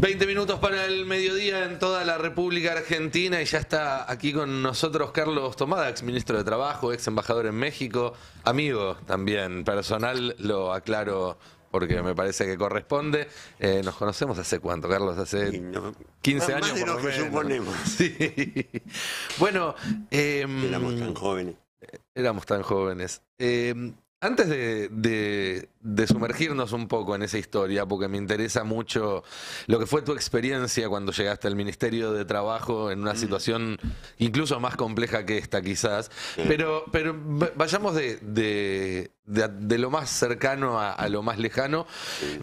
20 minutos para el mediodía en toda la República Argentina y ya está aquí con nosotros Carlos Tomada, ex ministro de Trabajo, ex embajador en México, amigo también personal, lo aclaro porque me parece que corresponde. Nos conocemos hace cuánto, Carlos, hace 15 años más de por lo lo que menos. suponemos. Sí. Bueno, Éramos tan jóvenes. éramos tan jóvenes. Antes de sumergirnos un poco en esa historia, porque me interesa mucho lo que fue tu experiencia cuando llegaste al Ministerio de Trabajo en una situación incluso más compleja que esta quizás, pero vayamos de lo más cercano a lo más lejano.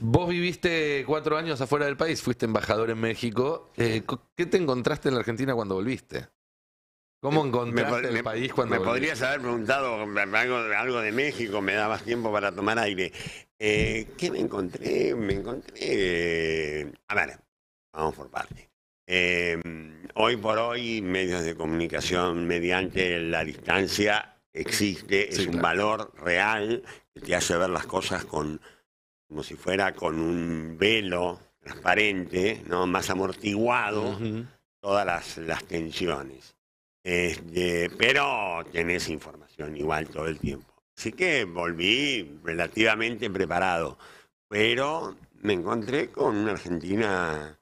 Vos viviste 4 años afuera del país, fuiste embajador en México. ¿Qué te encontraste en la Argentina cuando volviste? ¿Cómo encontraste el país cuando Me volviste? podrías haber preguntado algo de México, me da más tiempo para tomar aire. ¿Qué me encontré? A ver, vamos por parte. Hoy por hoy, medios de comunicación mediante la distancia existe, es un valor real que te hace ver las cosas como si fuera con un velo transparente, ¿no? Más amortiguado, todas las tensiones. Pero tenés información igual todo el tiempo. Así que volví relativamente preparado, pero me encontré con una Argentina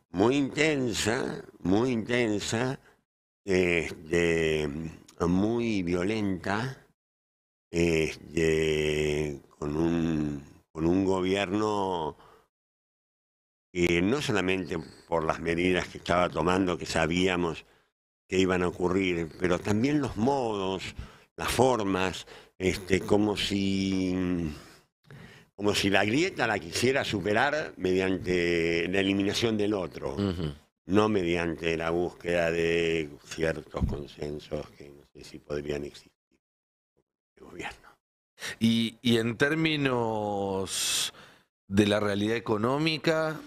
muy intensa, muy violenta, con un gobierno que no solamente por las medidas que estaba tomando, que sabíamos que iban a ocurrir, pero también los modos, las formas, como si la grieta la quisiera superar mediante la eliminación del otro, no mediante la búsqueda de ciertos consensos que no sé si podrían existir en el gobierno. Y en términos de la realidad económica...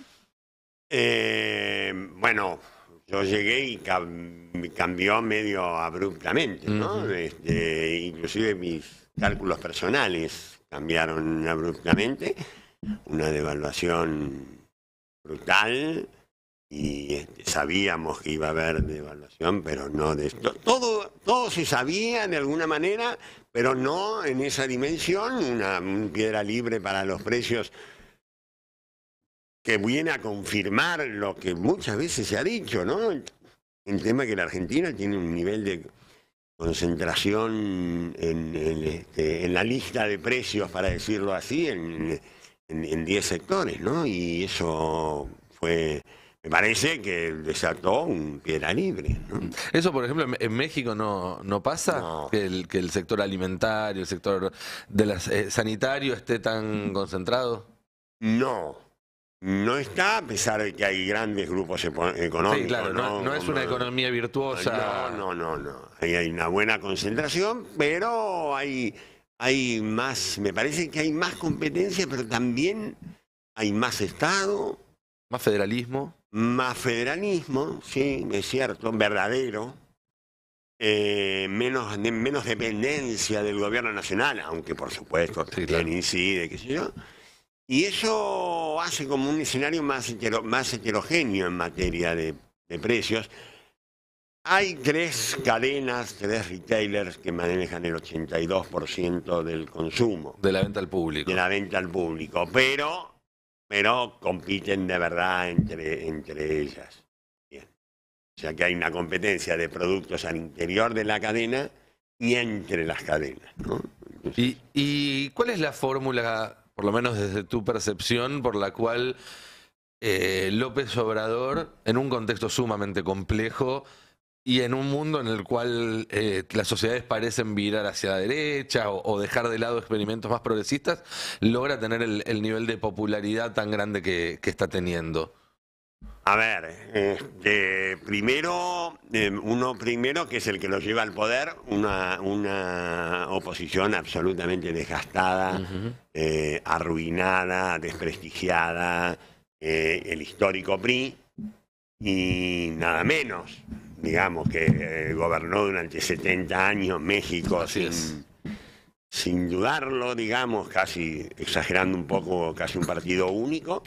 Bueno, yo llegué y cambió medio abruptamente, ¿no? Inclusive mis cálculos personales cambiaron abruptamente, una devaluación brutal y sabíamos que iba a haber devaluación, pero no de esto. Todo se sabía de alguna manera, pero no en esa dimensión, una piedra libre para los precios que viene a confirmar lo que muchas veces se ha dicho, ¿no? El tema que la Argentina tiene un nivel de concentración en la lista de precios, para decirlo así, en 10 sectores, ¿no? Y eso me parece que desató un piedra libre, ¿no? Eso, por ejemplo, en México no pasa, No. que el sector alimentario, el sector sanitario esté tan concentrado. No está, a pesar de que hay grandes grupos económicos. Sí, claro, no es una economía virtuosa. No. Hay una buena concentración, pero hay más, me parece que hay más competencia, pero también hay más Estado. Más federalismo. Más federalismo, sí, es cierto, verdadero. Menos dependencia del gobierno nacional, aunque por supuesto también claro, incide, qué sé yo. Y eso hace como un escenario más heterogéneo en materia de precios. Hay 3 cadenas, 3 retailers que manejan el 82% del consumo. De la venta al público. De la venta al público, pero compiten de verdad entre ellas. Bien. O sea que hay una competencia de productos al interior de la cadena y entre las cadenas, ¿no? Entonces, ¿Y cuál es la fórmula, por lo menos desde tu percepción, por la cual López Obrador, en un contexto sumamente complejo y en un mundo en el cual las sociedades parecen virar hacia la derecha o dejar de lado experimentos más progresistas, logra tener el nivel de popularidad tan grande que está teniendo? a ver, uno primero que es el que lo lleva al poder, una oposición absolutamente desgastada, arruinada, desprestigiada, el histórico PRI, y nada menos, digamos, que gobernó durante 70 años México sin dudarlo, digamos, casi exagerando un poco, casi un partido único.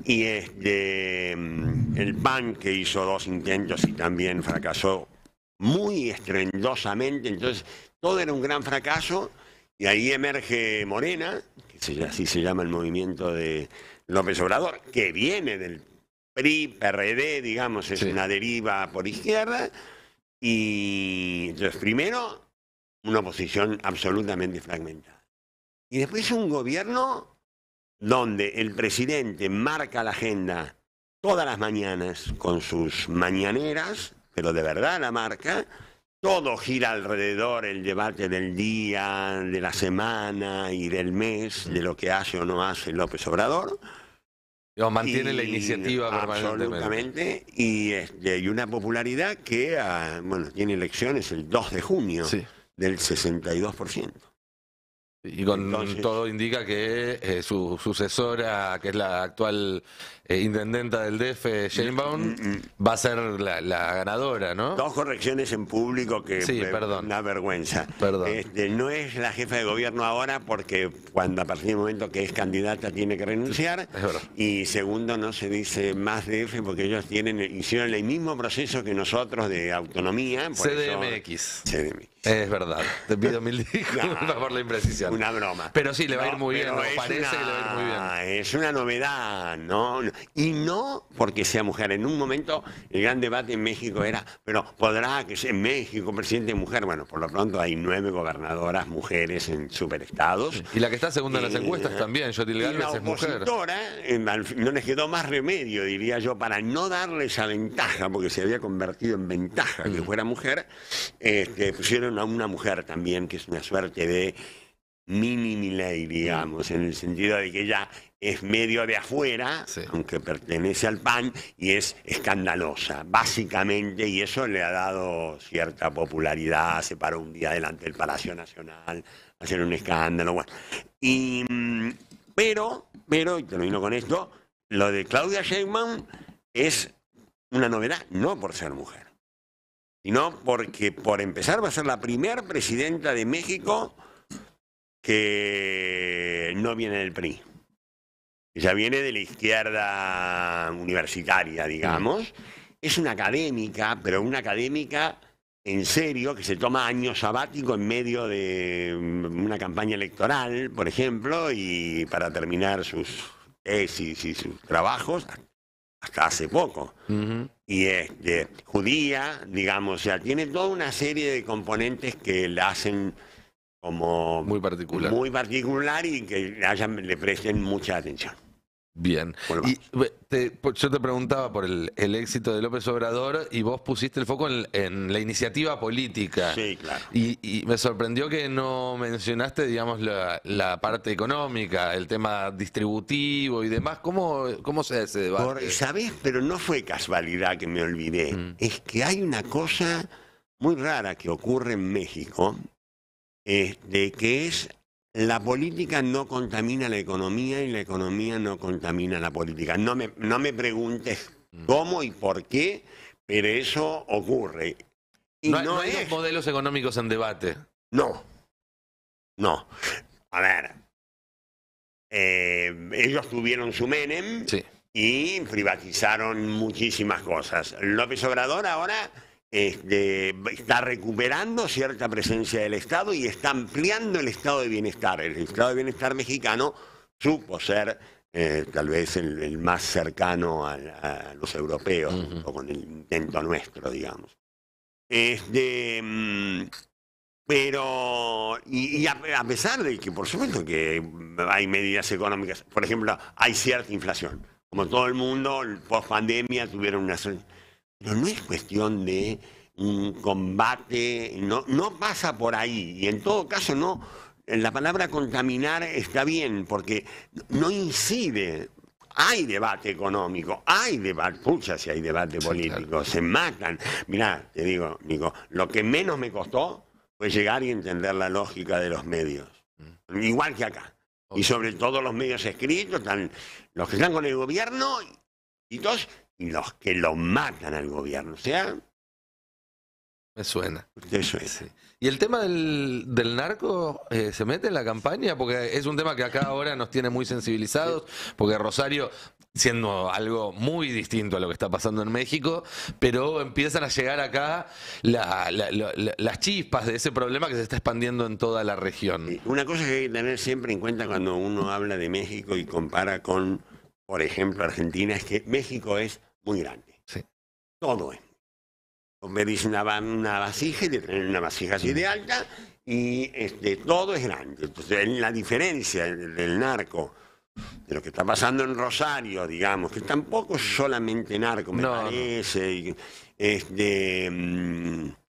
Y el PAN, que hizo 2 intentos y también fracasó muy estruendosamente. Entonces, todo era un gran fracaso. Y ahí emerge Morena, así se llama el movimiento de López Obrador, que viene del PRI, PRD, digamos, es una deriva por izquierda. Y entonces, primero, una oposición absolutamente fragmentada. Y después un gobierno donde el presidente marca la agenda todas las mañanas con sus mañaneras, pero de verdad la marca. Todo gira alrededor el debate del día, de la semana y del mes, de lo que hace o no hace López Obrador. Mantiene la iniciativa absolutamente, y una popularidad que bueno, tiene elecciones el 2 de junio del 62%. Y entonces, todo indica que su sucesora, que es la actual intendenta del DF, Sheinbaum, va a ser la ganadora, ¿no? 2 correcciones en público que una vergüenza. No es la jefa de gobierno ahora porque a partir del momento que es candidata tiene que renunciar. Y segundo, no se dice más DF porque ellos hicieron el mismo proceso que nosotros de autonomía. CDMX. Es verdad. Te pido mil disculpas por la imprecisión. Una broma. Pero sí, le va a ir muy bien. Parece que le va a ir muy bien. Es una novedad, ¿no? Y no porque sea mujer. En un momento el gran debate en México era, pero ¿podrá que sea en México presidente mujer? Bueno, por lo pronto hay 9 gobernadoras mujeres en superestados. Y la que está segunda en las encuestas también, Yotil Gálvez, es mujer. No les quedó más remedio, diría yo, para no darle esa ventaja, porque se había convertido en ventaja que fuera mujer, pusieron a una mujer también, que es una suerte de mini Milei, digamos, en el sentido de que ella es medio de afuera, aunque pertenece al PAN, y es escandalosa, básicamente, y eso le ha dado cierta popularidad. Se paró un día delante del Palacio Nacional a hacer un escándalo, bueno. Pero, y termino con esto, lo de Claudia Sheinbaum es una novedad, no por ser mujer, sino porque, por empezar, va a ser la primera presidenta de México que no viene del PRI. Ella viene de la izquierda universitaria, digamos. Es una académica, pero una académica en serio, que se toma año sabático en medio de una campaña electoral, por ejemplo, y para terminar sus tesis y sus trabajos, hasta hace poco. Y es judía, digamos, o sea, tiene toda una serie de componentes que la hacen como muy particular y que le presten mucha atención. Bien. Y yo te preguntaba por el éxito de López Obrador y vos pusiste el foco en la iniciativa política. Sí, claro. Y me sorprendió que no mencionaste, digamos, la parte económica, el tema distributivo y demás. ¿Cómo se da ese debate? ¿Sabés? Pero no fue casualidad que me olvidé. Es que hay una cosa muy rara que ocurre en México, que es la política no contamina la economía y la economía no contamina la política. No me preguntes cómo y por qué, pero eso ocurre. Y no hay dos modelos económicos en debate. No. A ver, ellos tuvieron su Menem y privatizaron muchísimas cosas. López Obrador ahora está recuperando cierta presencia del Estado y está ampliando el estado de bienestar. El estado de bienestar mexicano supo ser tal vez el más cercano a los europeos, junto con el intento nuestro, digamos. Pero, a pesar de que, por supuesto, que hay medidas económicas, por ejemplo, hay cierta inflación. Como todo el mundo, post pandemia tuvieron una... Pero no es cuestión de un combate, no pasa por ahí. Y en todo caso, no. La palabra contaminar está bien, porque no incide. Hay debate económico, hay debate, pucha si hay debate político, claro. Se matan. Mirá, te digo, Nico, lo que menos me costó fue llegar y entender la lógica de los medios. Igual que acá. Y sobre todo los medios escritos, los que están con el gobierno y los que lo matan al gobierno. O sea, Me suena. Eso es. Sí. ¿Y el tema del narco se mete en la campaña? Porque es un tema que acá ahora nos tiene muy sensibilizados, porque Rosario, siendo algo muy distinto a lo que está pasando en México, pero empiezan a llegar acá las chispas de ese problema que se está expandiendo en toda la región. Sí, una cosa que hay que tener siempre en cuenta cuando uno habla de México y compara con, por ejemplo, Argentina, es que México es muy grande. Sí. Todo es. Medís una vasija y te traen una vasija así de alta y todo es grande. Entonces, la diferencia del narco, de lo que está pasando en Rosario, digamos, que tampoco es solamente narco, me parece,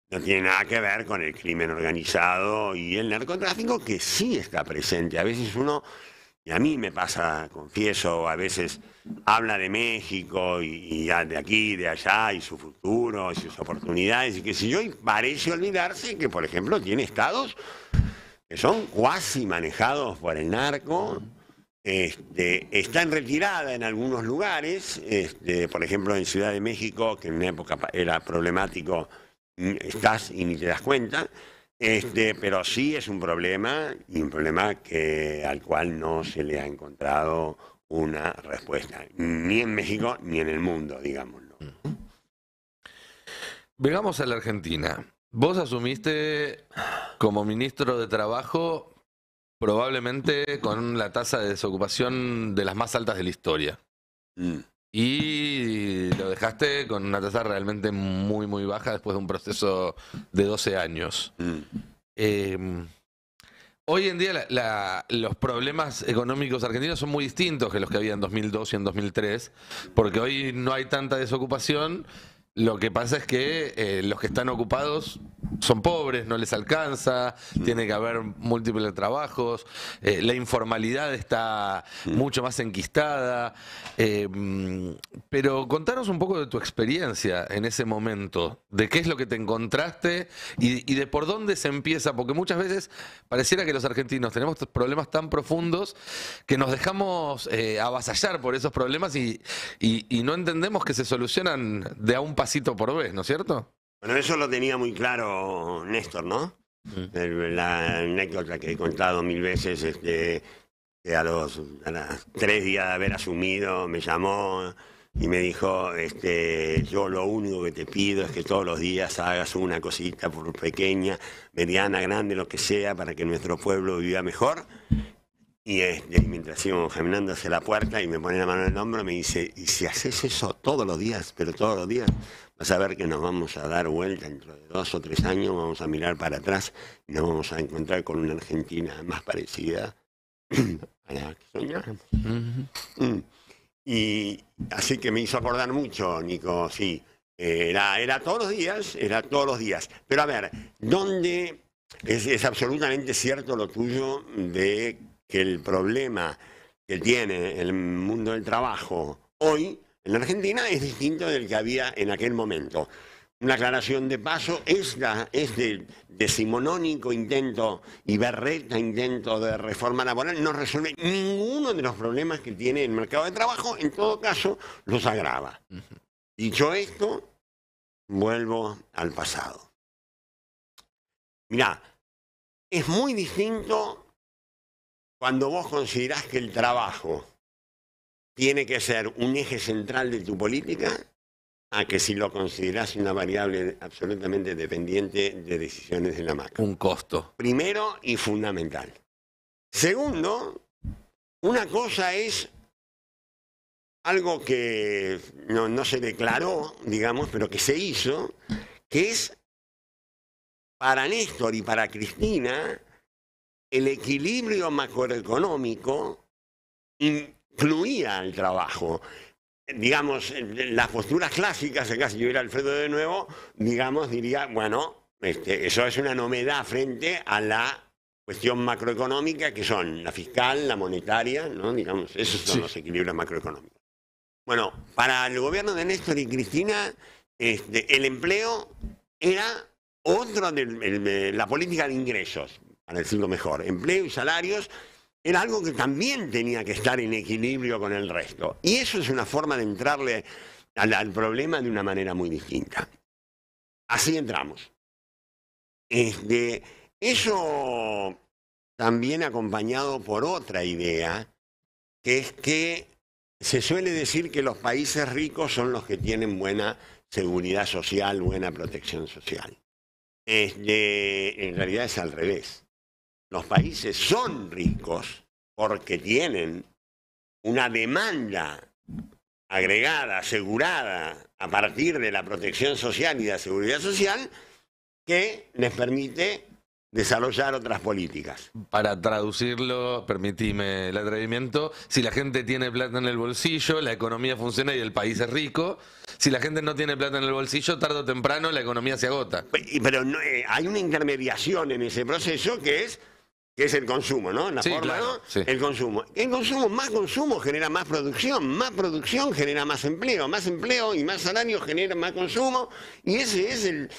no tiene nada que ver con el crimen organizado y el narcotráfico, que sí está presente. A veces uno, y a mí me pasa, confieso, a veces habla de México y de aquí, de allá, y su futuro, y sus oportunidades, y qué sé yo, y parece olvidarse que, por ejemplo, tiene estados que son cuasi manejados por el narco, está en retirada en algunos lugares, por ejemplo, en Ciudad de México, que en una época era problemático, estás y ni te das cuenta. Pero sí es un problema, y un problema al cual no se le ha encontrado una respuesta, ni en México ni en el mundo, digámoslo. Vengamos a la Argentina. Vos asumiste como ministro de Trabajo probablemente con la tasa de desocupación de las más altas de la historia. Y lo dejaste con una tasa realmente muy, muy baja después de un proceso de 12 años. Hoy en día los problemas económicos argentinos son muy distintos que los que había en 2002 y en 2003, porque hoy no hay tanta desocupación. Lo que pasa es que los que están ocupados son pobres, no les alcanza, tiene que haber múltiples trabajos, la informalidad está mucho más enquistada. Pero contanos un poco de tu experiencia en ese momento, de qué es lo que te encontraste y de por dónde se empieza, porque muchas veces pareciera que los argentinos tenemos problemas tan profundos que nos dejamos avasallar por esos problemas y no entendemos que se solucionan de a un pasito por vez, ¿no es cierto? Bueno, eso lo tenía muy claro Néstor, ¿no? La anécdota que he contado 1000 veces, que a los 3 días de haber asumido me llamó y me dijo, yo lo único que te pido es que todos los días hagas una cosita, por pequeña, mediana, grande, lo que sea, para que nuestro pueblo viva mejor. Y mientras íbamos caminando hacia la puerta y me pone la mano en el hombro, me dice, y si haces eso todos los días, pero todos los días, vas a ver que nos vamos a dar vuelta dentro de 2 o 3 años, vamos a mirar para atrás y nos vamos a encontrar con una Argentina más parecida a la que soñamos. Y así que me hizo acordar mucho, Nico, sí. Era todos los días. Pero a ver, ¿dónde es absolutamente cierto lo tuyo de que el problema que tiene el mundo del trabajo hoy en la Argentina es distinto del que había en aquel momento? Una aclaración de paso, es del decimonónico intento y berreta intento de reforma laboral, no resuelve ninguno de los problemas que tiene el mercado de trabajo, en todo caso los agrava. Dicho esto, vuelvo al pasado. Mirá, es muy distinto cuando vos considerás que el trabajo tiene que ser un eje central de tu política, a que si lo considerás una variable absolutamente dependiente de decisiones de la macro. Un costo. Primero y fundamental. Segundo, una cosa es algo que no se declaró, digamos, pero que se hizo, que es para Néstor y para Cristina, el equilibrio macroeconómico incluía al trabajo. Digamos, las posturas clásicas, acá si yo era Alfredo de nuevo, digamos, diría, bueno, eso es una novedad frente a la cuestión macroeconómica, que son la fiscal, la monetaria, ¿no? Digamos, esos son los equilibrios macroeconómicos. Bueno, para el gobierno de Néstor y Cristina, el empleo era otro de la política de ingresos, para decirlo mejor. Empleo y salarios era algo que también tenía que estar en equilibrio con el resto. Y eso es una forma de entrarle al problema de una manera muy distinta. Así entramos. Eso también acompañado por otra idea, que es que se suele decir que los países ricos son los que tienen buena seguridad social, buena protección social. En realidad es al revés. Los países son ricos porque tienen una demanda agregada, asegurada, a partir de la protección social y de la seguridad social, que les permite desarrollar otras políticas. Para traducirlo, permitime el atrevimiento, si la gente tiene plata en el bolsillo, la economía funciona y el país es rico. Si la gente no tiene plata en el bolsillo, tarde o temprano la economía se agota. Pero no, hay una intermediación en ese proceso que es el consumo, ¿no? La forma, claro, ¿no? sí. El consumo genera más producción genera más empleo y más salario genera más consumo, y ese es el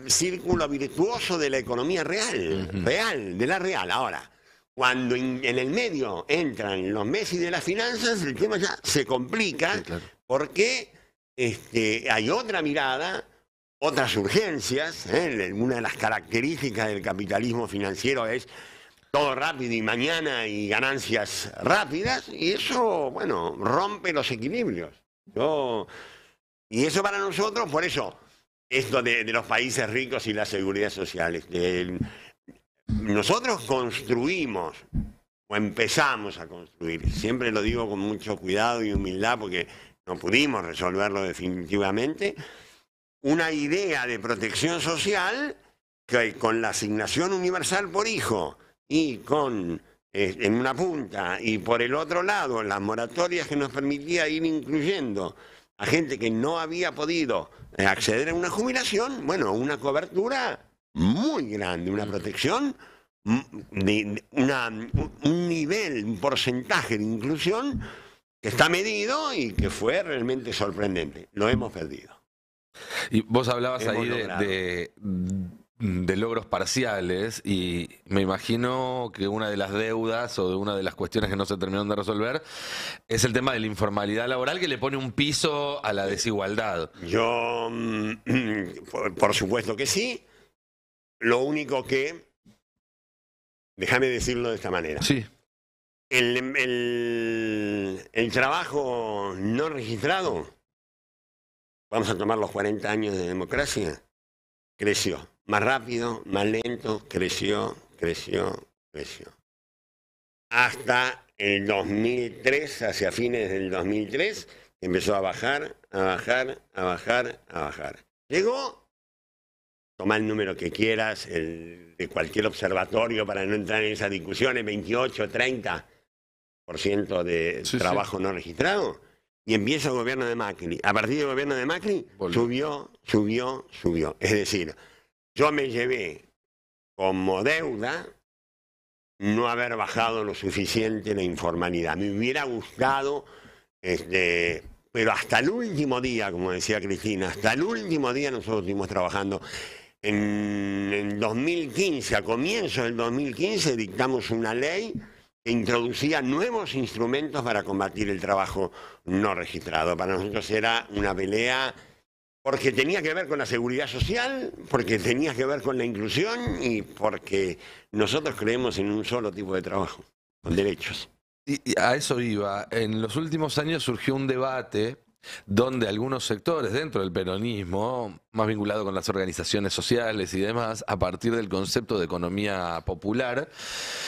círculo virtuoso de la economía real, de la real. Ahora, cuando en el medio entran los Messi de las finanzas, el tema ya se complica, sí, claro, porque hay otra mirada, otras urgencias. Una de las características del capitalismo financiero es todo rápido y mañana y ganancias rápidas, y eso, bueno, rompe los equilibrios. Y eso para nosotros, por eso, esto de los países ricos y la seguridad social. Nosotros construimos, o empezamos a construir, siempre lo digo con mucho cuidado y humildad porque no pudimos resolverlo definitivamente, una idea de protección social que con la asignación universal por hijo y con en una punta y por el otro lado las moratorias que nos permitía ir incluyendo a gente que no había podido acceder a una jubilación, bueno, una cobertura muy grande, una protección, un nivel, un porcentaje de inclusión que está medido y que fue realmente sorprendente. Lo hemos perdido. Y vos hablabas ahí de logros parciales, y me imagino que una de las deudas o de una de las cuestiones que no se terminaron de resolver es el tema de la informalidad laboral, que le pone un piso a la desigualdad. Yo, por supuesto que sí. Lo único que, déjame decirlo de esta manera. Sí. El trabajo no registrado, vamos a tomar los 40 años de democracia, creció. Más rápido, más lento, creció. Hasta el 2003, hacia fines del 2003, empezó a bajar. Llegó, toma el número que quieras, de cualquier observatorio para no entrar en esas discusiones, 28, 30% de trabajo no registrado. Y empieza el gobierno de Macri. A partir del gobierno de Macri, subió. Es decir, yo me llevé como deuda no haber bajado lo suficiente la informalidad. Me hubiera gustado, pero hasta el último día, como decía Cristina, hasta el último día nosotros estuvimos trabajando. En 2015, a comienzos del 2015, dictamos una ley que introducía nuevos instrumentos para combatir el trabajo no registrado. Para nosotros era una pelea porque tenía que ver con la seguridad social, porque tenía que ver con la inclusión y porque nosotros creemos en un solo tipo de trabajo, con derechos. Y a eso iba. En los últimos años surgió un debate donde algunos sectores dentro del peronismo, más vinculado con las organizaciones sociales y demás, a partir del concepto de economía popular,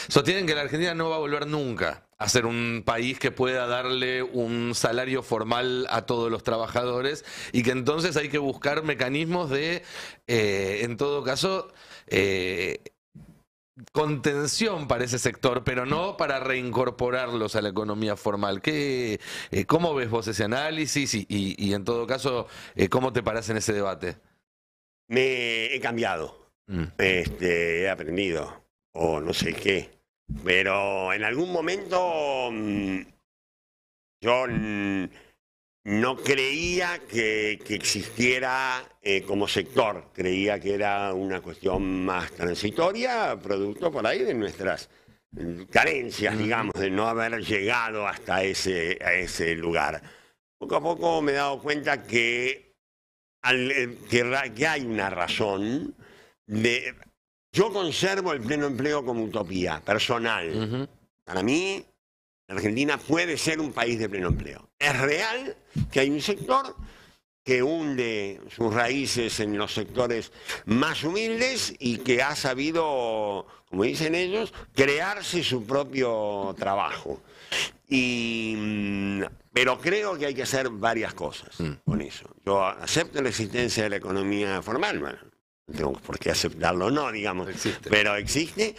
sostienen que la Argentina no va a volver nunca a ser un país que pueda darle un salario formal a todos los trabajadores, y que entonces hay que buscar mecanismos de, en todo caso, contención para ese sector, pero no para reincorporarlos a la economía formal. ¿Cómo ves vos ese análisis y en todo caso, cómo te parás en ese debate? Me he cambiado, he aprendido, o no sé qué, pero en algún momento yo no creía que existiera como sector, creía que era una cuestión más transitoria, producto por ahí de nuestras carencias, digamos, de no haber llegado hasta a ese lugar. Poco a poco me he dado cuenta que hay una razón Yo conservo el pleno empleo como utopía personal. Para mí, la Argentina puede ser un país de pleno empleo. Es real que hay un sector que hunde sus raíces en los sectores más humildes y que ha sabido, como dicen ellos, crearse su propio trabajo. Pero creo que hay que hacer varias cosas con eso. Yo acepto la existencia de la economía formal, bueno, no tengo por qué aceptarlo o no, digamos, pero existe.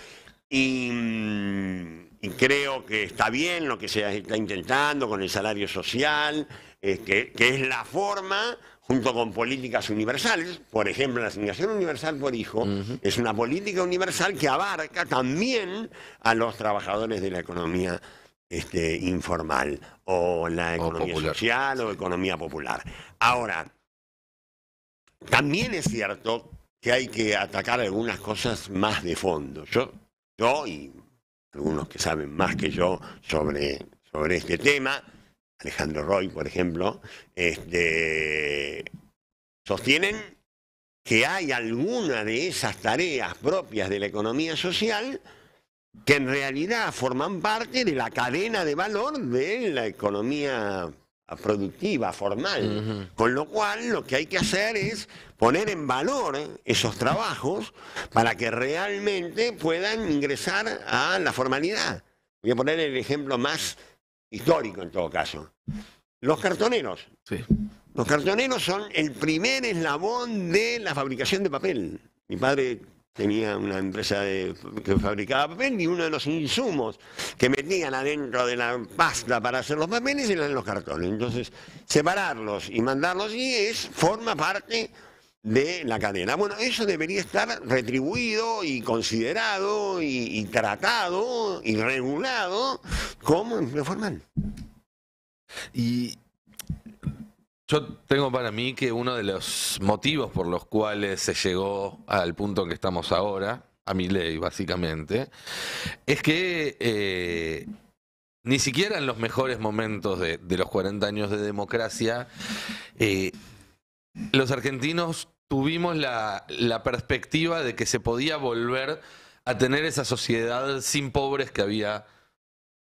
Y creo que está bien lo que se está intentando con el salario social, que es la forma, junto con políticas universales. Por ejemplo, la asignación universal por hijo es una política universal que abarca también a los trabajadores de la economía informal o la economía social o economía popular. Ahora, también es cierto que hay que atacar algunas cosas más de fondo. Yo y algunos que saben más que yo sobre este tema, Alejandro Roy, por ejemplo, sostienen que hay alguna de esas tareas propias de la economía social que en realidad forman parte de la cadena de valor de la economía productiva, formal. Con lo cual, lo que hay que hacer es poner en valor esos trabajos para que realmente puedan ingresar a la formalidad. Voy a poner el ejemplo más histórico en todo caso. Los cartoneros. Sí. Los cartoneros son el primer eslabón de la fabricación de papel. Mi padre tenía una empresa que fabricaba papel y uno de los insumos que metían adentro de la pasta para hacer los papeles eran los cartones. Entonces, separarlos y mandarlos forma parte de la cadena. Bueno, eso debería estar retribuido y considerado y tratado y regulado como empleo formal. Y yo tengo para mí que uno de los motivos por los cuales se llegó al punto en que estamos ahora, a Milei básicamente, es que ni siquiera en los mejores momentos de los 40 años de democracia, los argentinos tuvimos la perspectiva de que se podía volver a tener esa sociedad sin pobres que había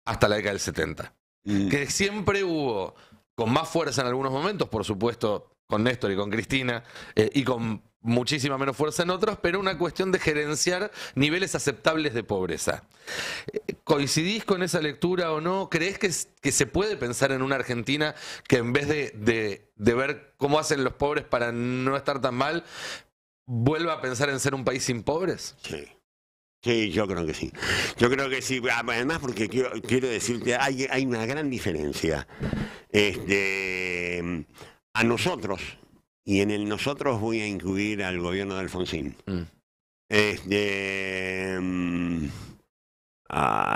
hasta la década del 70. Que siempre hubo, con más fuerza en algunos momentos, por supuesto con Néstor y con Cristina, y con muchísima menos fuerza en otros, pero una cuestión de gerenciar niveles aceptables de pobreza. ¿Coincidís con esa lectura o no? ¿Creés que se puede pensar en una Argentina que en vez de ver cómo hacen los pobres para no estar tan mal, vuelva a pensar en ser un país sin pobres? Sí. Sí, yo creo que sí. Yo creo que sí. Además, porque quiero decirte, hay una gran diferencia. A nosotros, y en el nosotros voy a incluir al gobierno de Alfonsín.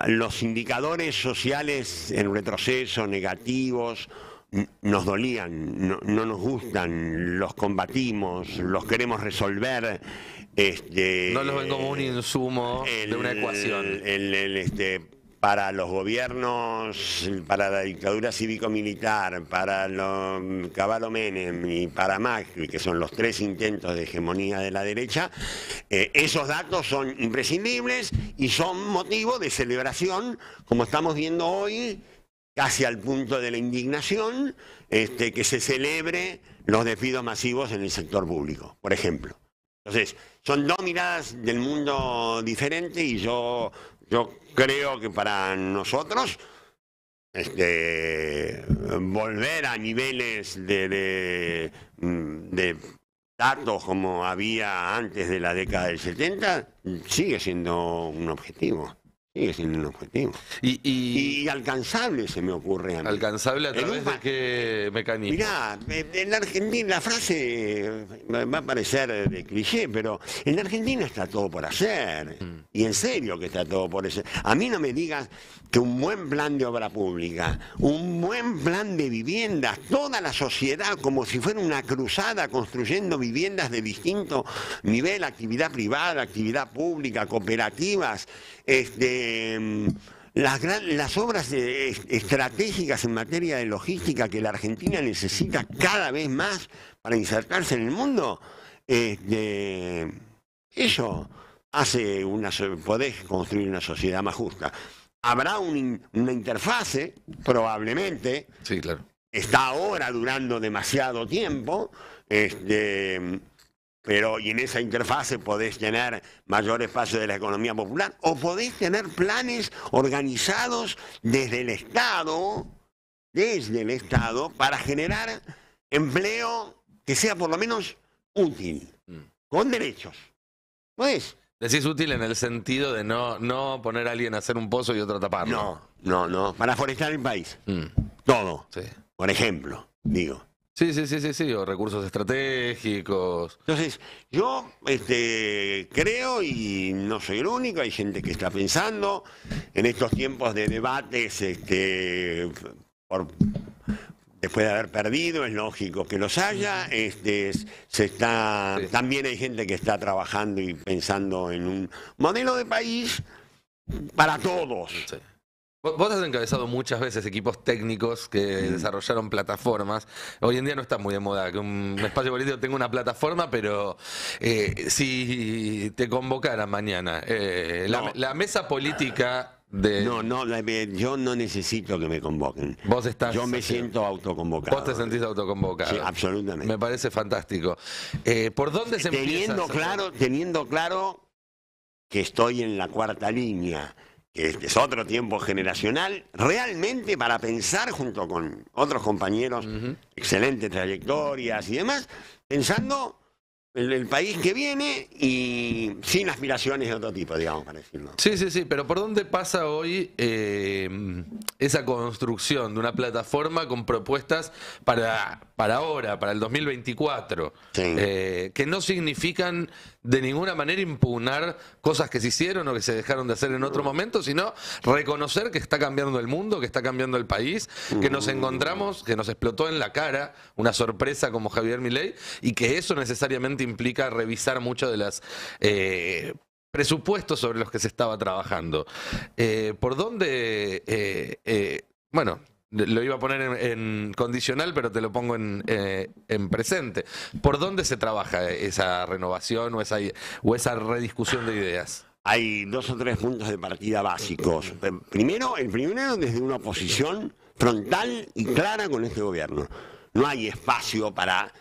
Los indicadores sociales en retroceso, negativos, nos dolían, no nos gustan, los combatimos, los queremos resolver. No los ven como un insumo de una ecuación. Para los gobiernos, para la dictadura cívico-militar, para Cavallo Menem y para Macri, que son los tres intentos de hegemonía de la derecha, esos datos son imprescindibles y son motivo de celebración, como estamos viendo hoy, casi al punto de la indignación, que se celebre los despidos masivos en el sector público, por ejemplo. Entonces, son dos miradas del mundo diferentes y yo creo que para nosotros volver a niveles de datos como había antes de la década del 70 sigue siendo un objetivo. Sigue siendo un objetivo. Y alcanzable, se me ocurre a mí. ¿Alcanzable a través de qué mecanismo? Mirá, en la Argentina, la frase va a parecer de cliché, pero en la Argentina está todo por hacer. Y en serio que está todo por hacer. A mí no me digas que un buen plan de obra pública, un buen plan de viviendas, toda la sociedad como si fuera una cruzada construyendo viviendas de distinto nivel, actividad privada, actividad pública, cooperativas, las obras estratégicas en materia de logística que la Argentina necesita cada vez más para insertarse en el mundo, eso podés construir una sociedad más justa. Habrá una interfase, probablemente. Sí, claro. Está ahora durando demasiado tiempo, pero y en esa interfase podés tener mayor espacio de la economía popular, o podés tener planes organizados desde el Estado, para generar empleo que sea por lo menos útil, con derechos. ¿Podés? Decís útil en el sentido de no poner a alguien a hacer un pozo y otro a taparlo. No, para forestar el país. Todo. Sí. Por ejemplo, digo. Sí, o recursos estratégicos. Entonces, yo creo, y no soy el único, hay gente que está pensando en estos tiempos de debates, después de haber perdido, es lógico que los haya, también hay gente que está trabajando y pensando en un modelo de país para todos. Sí. Vos has encabezado muchas veces equipos técnicos que desarrollaron plataformas. Hoy en día no está muy de moda que un espacio político tenga una plataforma, pero si te convocaran mañana, la mesa política de... yo no necesito que me convoquen. Yo me siento autoconvocado. Vos te sentís autoconvocado. Sí, absolutamente. Me parece fantástico. ¿Por dónde se empieza? Teniendo claro que estoy en la cuarta línea, que es otro tiempo generacional, realmente para pensar junto con otros compañeros, excelentes trayectorias y demás, pensando en el país que viene y sin aspiraciones de otro tipo, digamos, para decirlo. Sí, pero ¿por dónde pasa hoy esa construcción de una plataforma con propuestas para ahora, para el 2024? Sí. Que no significan de ninguna manera impugnar cosas que se hicieron o que se dejaron de hacer en otro momento, sino reconocer que está cambiando el mundo, que está cambiando el país, que nos encontramos, que nos explotó en la cara una sorpresa como Javier Milei, y que eso necesariamente implica revisar mucho de las presupuestos sobre los que se estaba trabajando. ¿Por dónde? Bueno, lo iba a poner en condicional, pero te lo pongo en presente. ¿Por dónde se trabaja esa renovación o esa rediscusión de ideas? Hay 2 o 3 puntos de partida básicos. El primero desde una oposición frontal y clara con este gobierno. No hay espacio para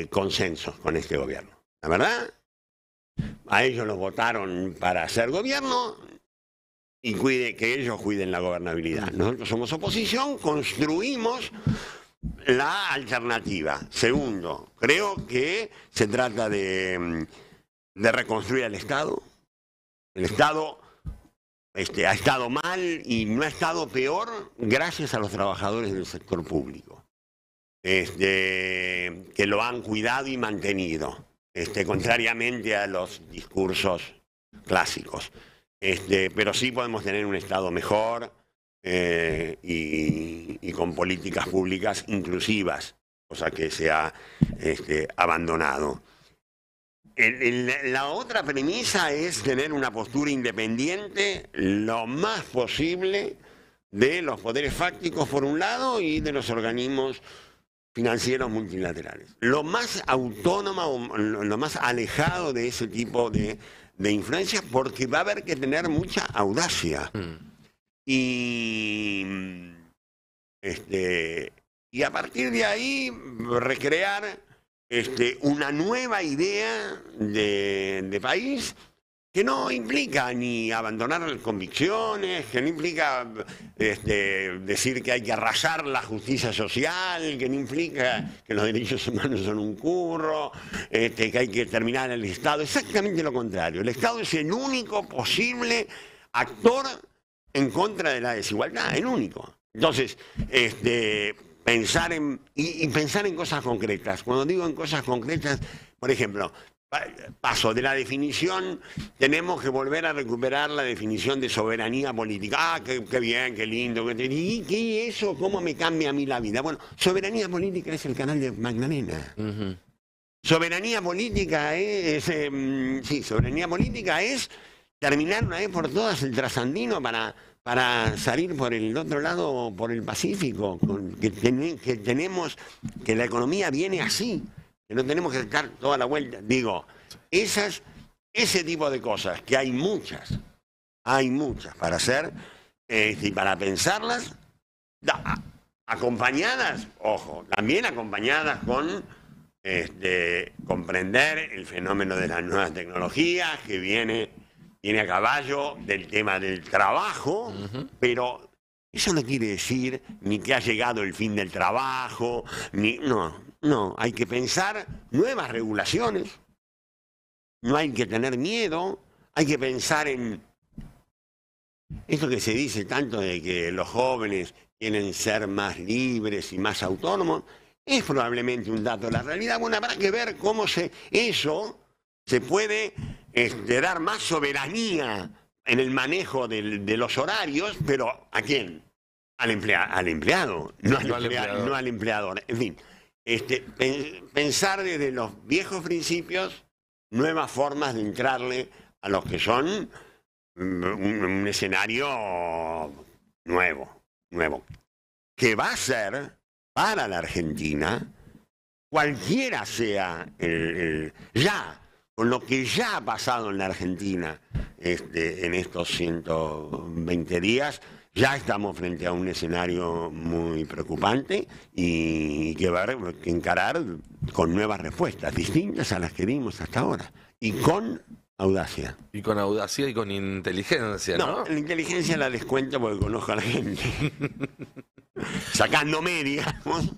consensos con este gobierno. La verdad, a ellos los votaron para hacer gobierno y que ellos cuiden la gobernabilidad. Nosotros somos oposición, construimos la alternativa. Segundo, creo que se trata de reconstruir el Estado. El Estado ha estado mal y no ha estado peor gracias a los trabajadores del sector público, que lo han cuidado y mantenido, contrariamente a los discursos clásicos. Pero sí podemos tener un Estado mejor y con políticas públicas inclusivas, cosa que se ha abandonado. La otra premisa es tener una postura independiente lo más posible de los poderes fácticos por un lado y de los organismos financieros multilaterales. Lo más autónoma, lo más alejado de ese tipo de influencia, porque va a haber que tener mucha audacia. Y a partir de ahí recrear una nueva idea de país que no implica ni abandonar convicciones, que no implica decir que hay que arrasar la justicia social, que no implica que los derechos humanos son un curro, que hay que terminar el Estado. Exactamente lo contrario. El Estado es el único posible actor en contra de la desigualdad, el único. Entonces, pensar en cosas concretas. Cuando digo en cosas concretas, por ejemplo, paso de la definición, tenemos que volver a recuperar la definición de soberanía política. Qué bien, qué lindo. ¿Y qué eso? ¿Cómo me cambia a mí la vida? Bueno, soberanía política es el canal de Magdalena. Soberanía política es terminar una vez por todas el trasandino para salir por el otro lado, por el Pacífico, que la economía viene así, que no tenemos que dar toda la vuelta. Digo, esas ese tipo de cosas, que hay muchas para hacer, y para pensarlas, acompañadas, ojo, también acompañadas con comprender el fenómeno de las nuevas tecnologías que viene a caballo del tema del trabajo, pero eso no quiere decir ni que ha llegado el fin del trabajo, no, hay que pensar nuevas regulaciones, no hay que tener miedo, hay que pensar en esto que se dice tanto de que los jóvenes quieren ser más libres y más autónomos. Es probablemente un dato de la realidad. Bueno, habrá que ver cómo eso se puede dar más soberanía en el manejo de los horarios, pero ¿a quién? Al empleado, no al empleador. En fin, pensar desde los viejos principios nuevas formas de entrarle a los que son un escenario nuevo, que va a ser para la Argentina, cualquiera sea ya, con lo que ya ha pasado en la Argentina en estos 120 días, ya estamos frente a un escenario muy preocupante y que va a haber que encarar con nuevas respuestas, distintas a las que dimos hasta ahora, y con audacia. Y con audacia y con inteligencia, ¿no? La inteligencia la descuento porque conozco a la gente. Sacándome, digamos,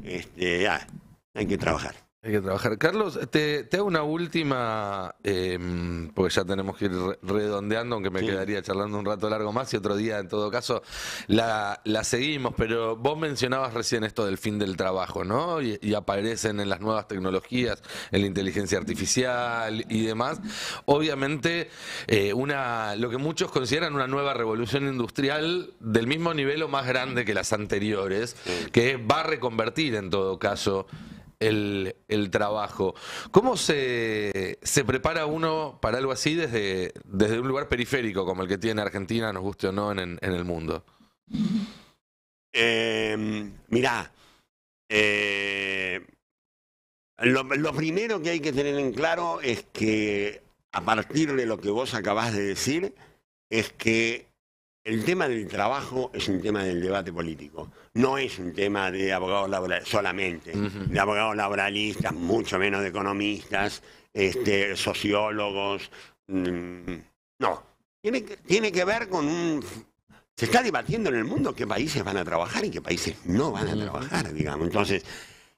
hay que trabajar. Hay que trabajar. Carlos, te hago una última, porque ya tenemos que ir redondeando, aunque me quedaría charlando un rato largo más y otro día, en todo caso, la seguimos, pero vos mencionabas recién esto del fin del trabajo, ¿no? Y aparecen en las nuevas tecnologías, en la inteligencia artificial y demás. Obviamente, lo que muchos consideran una nueva revolución industrial del mismo nivel o más grande que las anteriores, que va a reconvertir, en todo caso, el trabajo. ¿Cómo se prepara uno para algo así desde un lugar periférico como el que tiene Argentina, nos guste o no, en el mundo? Mirá, lo primero que hay que tener en claro es que, a partir de lo que vos acabás de decir, es que el tema del trabajo es un tema del debate político. No es un tema de abogados laboralistas solamente, de abogados laboralistas, mucho menos de economistas, sociólogos. No. Tiene que ver con se está debatiendo en el mundo qué países van a trabajar y qué países no van a trabajar, digamos. Entonces,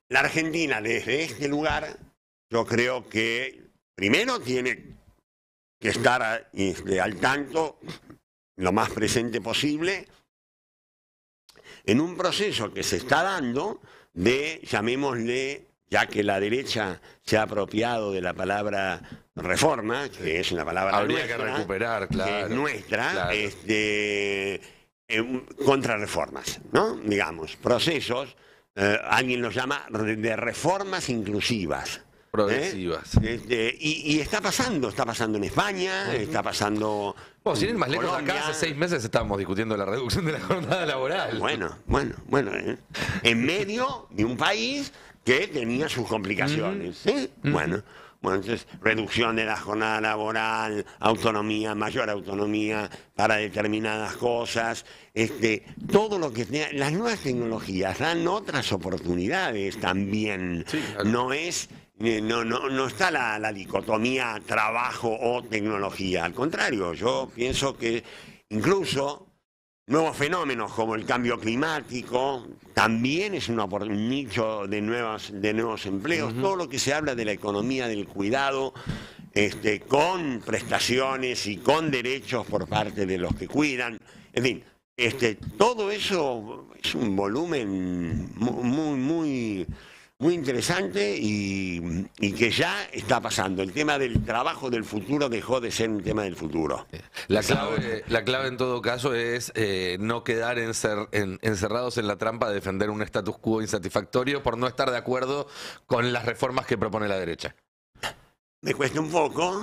la Argentina, desde este lugar, yo creo que primero tiene que estar al tanto, lo más presente posible, en un proceso que se está dando de, llamémosle, ya que la derecha se ha apropiado de la palabra reforma, que es una palabra habría que recuperar, claro, que es nuestra, claro. Contrarreformas, ¿no? Digamos, procesos, alguien los llama de reformas inclusivas. Progresivas. Y está pasando en España, está pasando. Bueno, sin ir más lejos, Colombia. acá hace 6 meses estábamos discutiendo la reducción de la jornada laboral. Bueno, en medio de un país que tenía sus complicaciones. Bueno, entonces, reducción de la jornada laboral, autonomía, mayor autonomía para determinadas cosas, todo lo que tenga. Las nuevas tecnologías dan otras oportunidades también. Sí, claro. No está la dicotomía trabajo o tecnología. Al contrario, yo pienso que incluso nuevos fenómenos como el cambio climático también es un nicho de nuevos empleos. Todo lo que se habla de la economía del cuidado, con prestaciones y con derechos por parte de los que cuidan. En fin, todo eso es un volumen muy interesante y que ya está pasando. El tema del trabajo del futuro dejó de ser un tema del futuro. La clave en todo caso es no quedar encerrados en la trampa de defender un status quo insatisfactorio por no estar de acuerdo con las reformas que propone la derecha. Me cuesta un poco,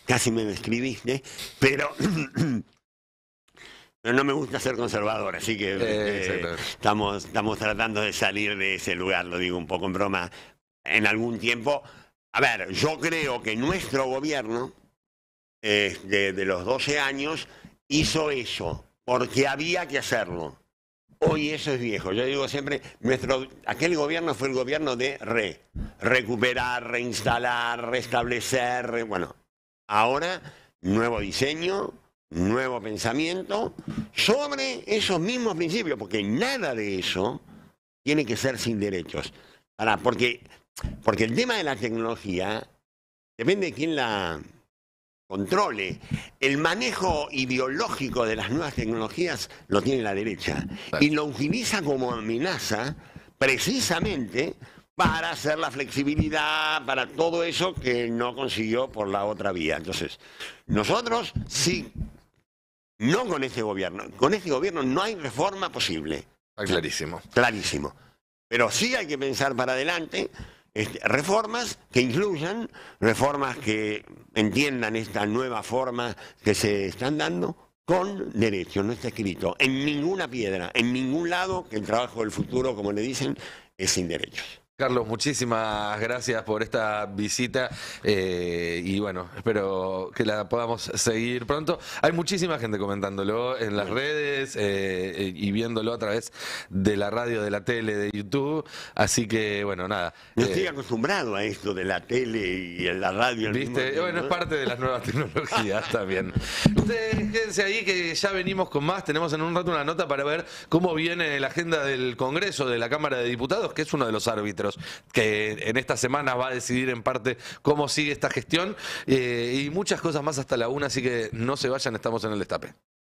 casi me describiste, pero no me gusta ser conservador, así que estamos tratando de salir de ese lugar, lo digo un poco en broma. En algún tiempo A ver, yo creo que nuestro gobierno, de los 12 años, hizo eso, porque había que hacerlo. Hoy eso es viejo. Yo digo siempre, aquel gobierno fue el gobierno de recuperar, reinstalar, restablecer. Bueno, ahora, nuevo diseño, nuevo pensamiento sobre esos mismos principios, porque nada de eso tiene que ser sin derechos. Porque el tema de la tecnología depende de quién la controle. El manejo ideológico de las nuevas tecnologías lo tiene la derecha y lo utiliza como amenaza precisamente para hacer la flexibilidad, para todo eso que no consiguió por la otra vía. Entonces, nosotros sí, no con este gobierno no hay reforma posible. Está clarísimo. Clarísimo. Pero sí hay que pensar para adelante reformas que incluyan, reformas que entiendan esta nueva forma que se están dando con derechos. No está escrito en ninguna piedra, en ningún lado, que el trabajo del futuro, como le dicen, es sin derechos. Carlos, muchísimas gracias por esta visita y bueno, espero que la podamos seguir pronto. Hay muchísima gente comentándolo en las redes y viéndolo a través de la radio, de la tele, de YouTube, así que bueno, nada. No estoy acostumbrado a esto de la tele y en la radio. ¿Viste? Bueno, es parte de las nuevas tecnologías también. Ustedes quédense ahí que ya venimos con más. Tenemos en un rato una nota para ver cómo viene la agenda del Congreso, de la Cámara de Diputados, que es uno de los árbitros que en esta semana va a decidir en parte cómo sigue esta gestión y muchas cosas más hasta la 1, así que no se vayan, estamos en el Destape.